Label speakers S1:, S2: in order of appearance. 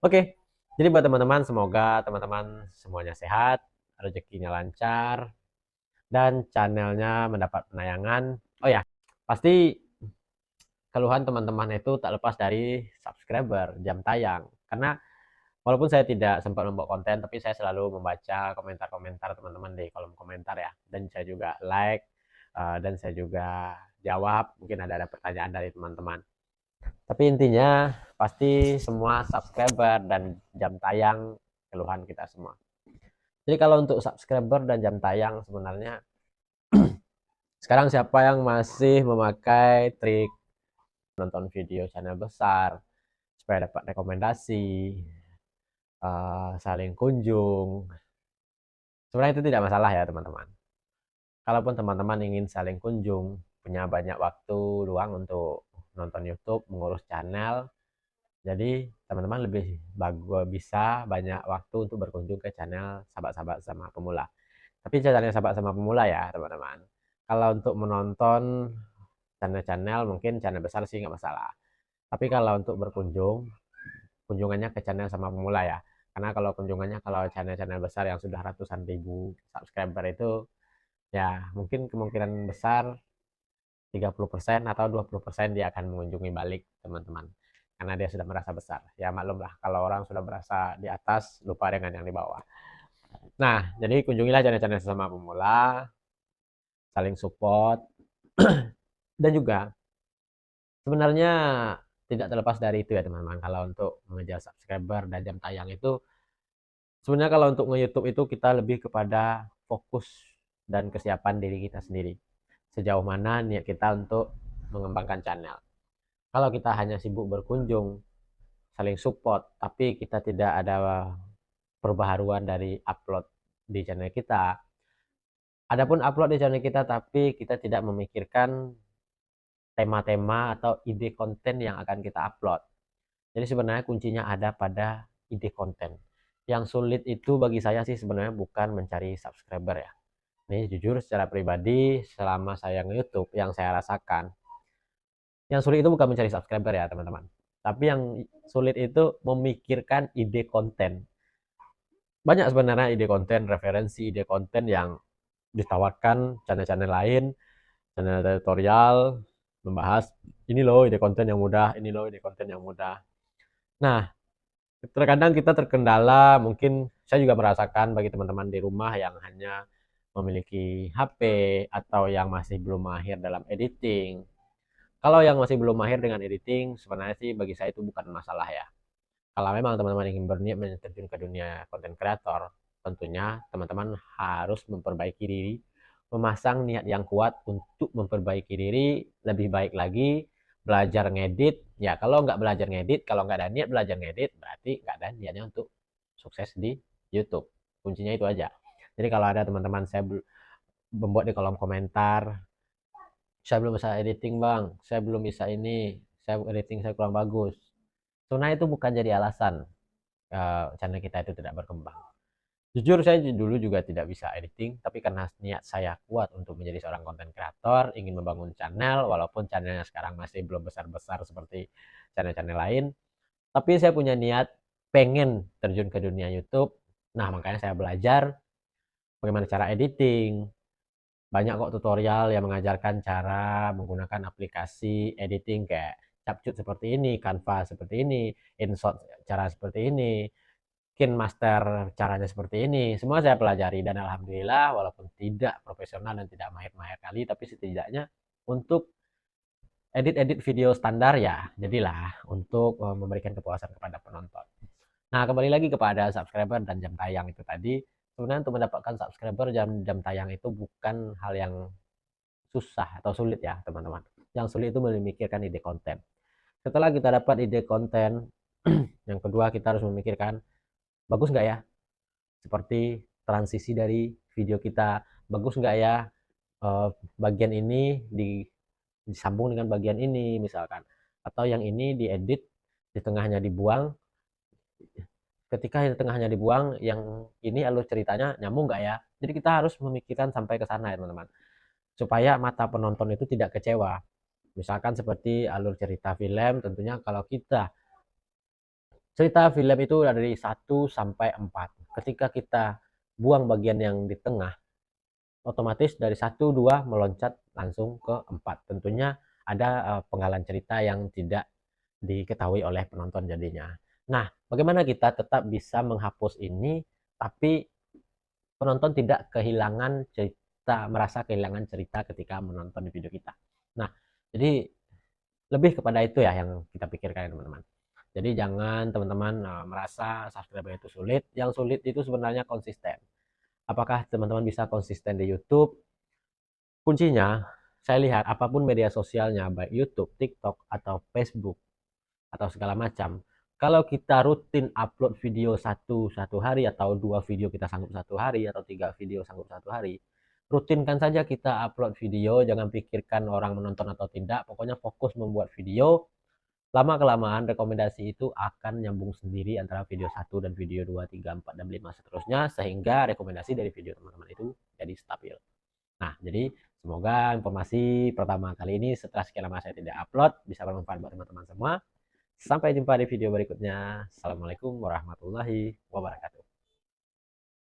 S1: Oke, jadi buat teman-teman, semoga teman-teman semuanya sehat, rezekinya lancar, dan channelnya mendapat penayangan. Oh ya, pasti keluhan teman-teman itu tak lepas dari subscriber, jam tayang. Karena walaupun saya tidak sempat membuat konten, tapi saya selalu membaca komentar-komentar teman-teman di kolom komentar ya. Dan saya juga like, dan saya juga jawab. Mungkin ada pertanyaan dari teman-teman. Tapi intinya pasti semua subscriber dan jam tayang keluhan kita semua. Jadi kalau untuk subscriber dan jam tayang sebenarnya sekarang siapa yang masih memakai trik nonton video channel besar supaya dapat rekomendasi, saling kunjung. Sebenarnya itu tidak masalah ya teman-teman. Kalaupun teman-teman ingin saling kunjung, punya banyak waktu luang untuk nonton YouTube, mengurus channel, jadi teman-teman lebih bagus bisa banyak waktu untuk berkunjung ke channel sahabat-sahabat sama pemula. Tapi channel sahabat sama pemula ya teman-teman. Kalau untuk menonton channel-channel mungkin channel besar sih nggak masalah. Tapi kalau untuk berkunjung, kunjungannya ke channel sama pemula ya. Karena kalau kunjungannya kalau channel-channel besar yang sudah ratusan ribu subscriber itu ya mungkin kemungkinan besar 30% atau 20% dia akan mengunjungi balik teman-teman. Karena dia sudah merasa besar. Ya maklum lah kalau orang sudah merasa di atas lupa dengan yang di bawah. Nah, jadi kunjungilah channel-channel sesama pemula, saling support, dan juga sebenarnya tidak terlepas dari itu ya teman-teman. Kalau untuk mengejar subscriber dan jam tayang itu, sebenarnya kalau untuk nge-YouTube itu kita lebih kepada fokus dan kesiapan diri kita sendiri. Sejauh mana niat kita untuk mengembangkan channel. Kalau kita hanya sibuk berkunjung, saling support, tapi kita tidak ada perbaharuan dari upload di channel kita. Adapun upload di channel kita, tapi kita tidak memikirkan tema-tema atau ide konten yang akan kita upload. Jadi sebenarnya kuncinya ada pada ide konten. Yang sulit itu bagi saya sih sebenarnya bukan mencari subscriber ya. Ini jujur secara pribadi selama saya nge-YouTube yang saya rasakan. Yang sulit itu bukan mencari subscriber ya teman-teman. Tapi yang sulit itu memikirkan ide konten. Banyak sebenarnya ide konten, referensi ide konten yang ditawarkan channel-channel lain, channel tutorial, membahas ini loh ide konten yang mudah, ini loh ide konten yang mudah. Nah, terkadang kita terkendala, mungkin saya juga merasakan bagi teman-teman di rumah yang hanya memiliki HP atau yang masih belum mahir dalam editing. Kalau yang masih belum mahir dengan editing, sebenarnya sih bagi saya itu bukan masalah ya. Kalau memang teman-teman ingin berniat terjun ke dunia konten kreator, tentunya teman-teman harus memperbaiki diri, memasang niat yang kuat untuk memperbaiki diri lebih baik lagi, belajar ngedit. Ya, kalau nggak belajar ngedit, kalau nggak ada niat belajar ngedit, berarti nggak ada niatnya untuk sukses di YouTube. Kuncinya itu aja. Jadi kalau ada teman-teman saya membuat di kolom komentar, saya belum bisa editing bang, saya belum bisa ini, saya editing saya kurang bagus. Sebenarnya itu bukan jadi alasan channel kita itu tidak berkembang. Jujur saya dulu juga tidak bisa editing, tapi karena niat saya kuat untuk menjadi seorang konten kreator, ingin membangun channel, walaupun channelnya sekarang masih belum besar-besar seperti channel-channel lain, tapi saya punya niat pengen terjun ke dunia YouTube. Nah, makanya saya belajar bagaimana cara editing. Banyak kok tutorial yang mengajarkan cara menggunakan aplikasi editing kayak Capcut seperti ini, Canva seperti ini, InShot cara seperti ini, KineMaster caranya seperti ini. Semua saya pelajari dan alhamdulillah walaupun tidak profesional dan tidak mahir-mahir kali, tapi setidaknya untuk edit-edit video standar ya jadilah untuk memberikan kepuasan kepada penonton. Nah, kembali lagi kepada subscriber dan jam tayang itu tadi. Sebenarnya untuk mendapatkan subscriber jam tayang itu bukan hal yang susah atau sulit ya, teman-teman. Yang sulit itu memikirkan ide konten. Setelah kita dapat ide konten, yang kedua kita harus memikirkan bagus nggak ya seperti transisi dari video kita, bagus nggak ya bagian ini disambung dengan bagian ini misalkan, atau yang ini diedit di tengahnya dibuang, ketika di tengahnya dibuang yang ini alur ceritanya nyambung nggak ya. Jadi kita harus memikirkan sampai ke sana ya teman-teman, supaya mata penonton itu tidak kecewa. Misalkan seperti alur cerita film, tentunya kalau kita Cerita film itu dari 1 sampai 4. Ketika kita buang bagian yang di tengah, otomatis dari 1, 2 meloncat langsung ke 4. Tentunya ada penggalan cerita yang tidak diketahui oleh penonton jadinya. Nah, bagaimana kita tetap bisa menghapus ini tapi penonton tidak kehilangan cerita, merasa kehilangan cerita ketika menonton video kita. Nah, jadi lebih kepada itu ya yang kita pikirkan ya, teman-teman. Jadi jangan teman-teman merasa subscriber itu sulit. Yang sulit itu sebenarnya konsisten. Apakah teman-teman bisa konsisten di YouTube? Kuncinya, saya lihat apapun media sosialnya, baik YouTube, TikTok, atau Facebook, atau segala macam. Kalau kita rutin upload video satu hari, atau 2 video kita sanggup 1 hari, atau 3 video sanggup 1 hari, rutinkan saja kita upload video, jangan pikirkan orang menonton atau tidak, pokoknya fokus membuat video. Lama kelamaan rekomendasi itu akan nyambung sendiri antara video 1 dan video 2, 3, 4, dan 5 seterusnya, sehingga rekomendasi dari video teman-teman itu jadi stabil. Nah, jadi semoga informasi pertama kali ini setelah sekian lama saya tidak upload bisa bermanfaat buat teman-teman semua. Sampai jumpa di video berikutnya. Assalamualaikum warahmatullahi wabarakatuh.